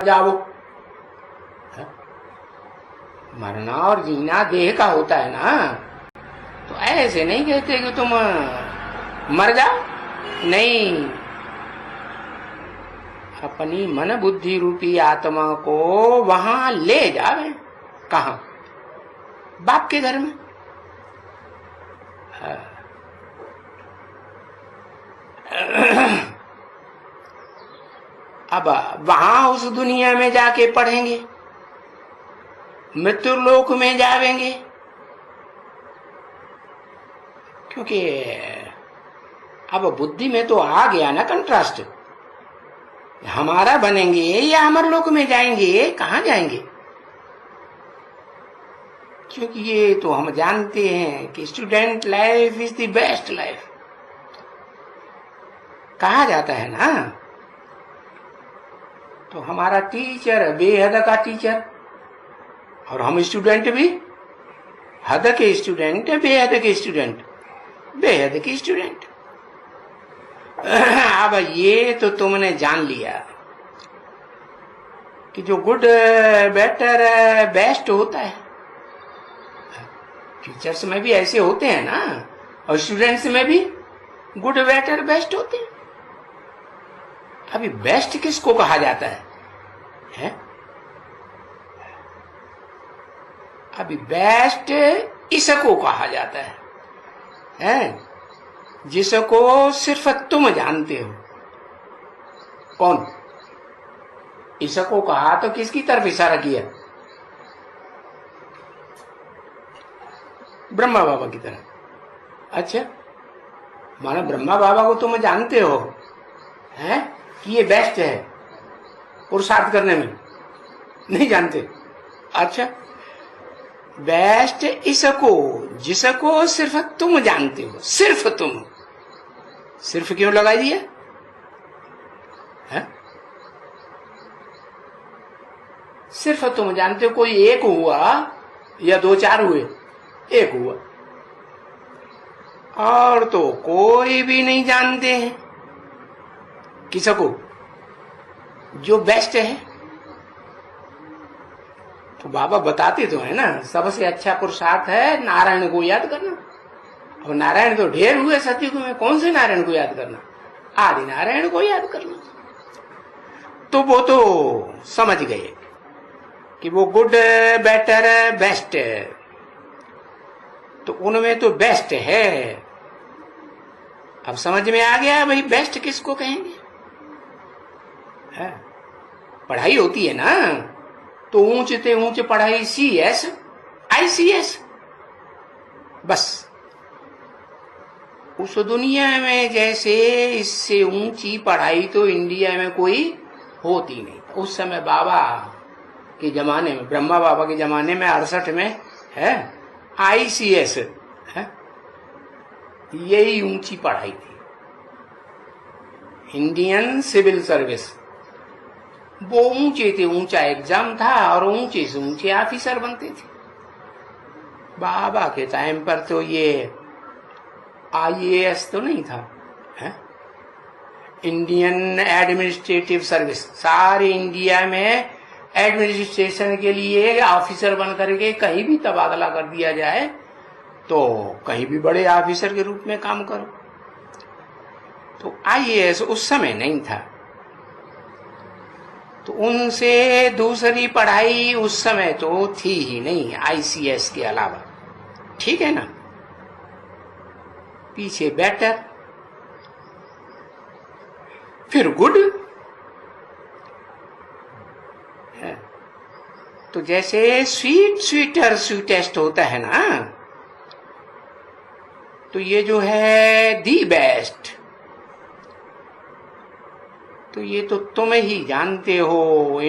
जाओ। मरना और जीना देह का होता है ना, तो ऐसे नहीं कहते कि तुम मर जाओ, नहीं। अपनी मन बुद्धि रूपी आत्मा को वहां ले जावे। कहा? बाप के घर में। अब वहां उस दुनिया में जाके पढ़ेंगे, मृत्यु लोक में जावेंगे, क्योंकि अब बुद्धि में तो आ गया ना कंट्रास्ट। हमारा बनेंगे या अमर लोक में जाएंगे, कहां जाएंगे? क्योंकि ये तो हम जानते हैं कि student life is the best life कहा जाता है ना। तो हमारा टीचर बेहद का टीचर, और हम स्टूडेंट भी हद के स्टूडेंट, बेहद के स्टूडेंट, बेहद के स्टूडेंट। अब ये तो तुमने जान लिया कि जो गुड, बेटर, बेस्ट होता है, टीचर्स में भी ऐसे होते हैं ना, और स्टूडेंट्स में भी गुड, बेटर, बेस्ट होते हैं। अभी बेस्ट किसको कहा जाता है? अभी बेस्ट इसको कहा जाता है, जिसको सिर्फ तुम जानते हो। कौन? इसको कहा तो किसकी तरफ इशारा किया? ब्रह्मा बाबा की तरफ। अच्छा, माना ब्रह्मा बाबा को तुम जानते हो हैं कि ये बेस्ट है पुरुषार्थ करने में? नहीं जानते। अच्छा, बेस्ट इसको जिसको सिर्फ तुम जानते हो, सिर्फ तुम। सिर्फ क्यों लगा दिया है? सिर्फ तुम जानते हो। कोई एक हुआ या दो चार हुए? एक हुआ। और तो कोई भी नहीं जानते हैं किसको? जो बेस्ट है। तो बाबा बताते तो है ना, सबसे अच्छा पुरुषार्थ है नारायण को याद करना। अब नारायण तो ढेर हुए सतयुग में, कौन से नारायण को याद करना? आदि नारायण को याद करना। तो वो तो समझ गए कि वो गुड, बेटर, बेस्ट, तो उनमें तो बेस्ट है। अब समझ में आ गया भाई बेस्ट किसको कहेंगे। है? पढ़ाई होती है ना, तो ऊंच से ऊंच पढ़ाई CS, ICS, बस। उस दुनिया में जैसे इससे ऊंची पढ़ाई तो इंडिया में कोई होती नहीं। उस समय बाबा के जमाने में, ब्रह्मा बाबा के जमाने में 68 में है ICS है, यही ऊंची पढ़ाई थी, इंडियन सिविल सर्विस। वो ऊंचे थे, ऊंचा एग्जाम था और ऊंचे से ऊंचे ऑफिसर बनते थे। बाबा के टाइम पर तो ये IAS तो नहीं था, है? Indian administrative service. सारे इंडिया में एडमिनिस्ट्रेशन के लिए ऑफिसर बन करके कहीं भी तबादला कर दिया जाए तो कहीं भी बड़े ऑफिसर के रूप में काम करो। तो IAS उस समय नहीं था, तो उनसे दूसरी पढ़ाई उस समय तो थी ही नहीं ICS के अलावा। ठीक है ना? पीछे बेटर, फिर गुड। तो जैसे स्वीट, स्वीटर, स्वीटेस्ट होता है ना, तो ये जो है दी बेस्ट, तो ये तो तुम ही जानते हो।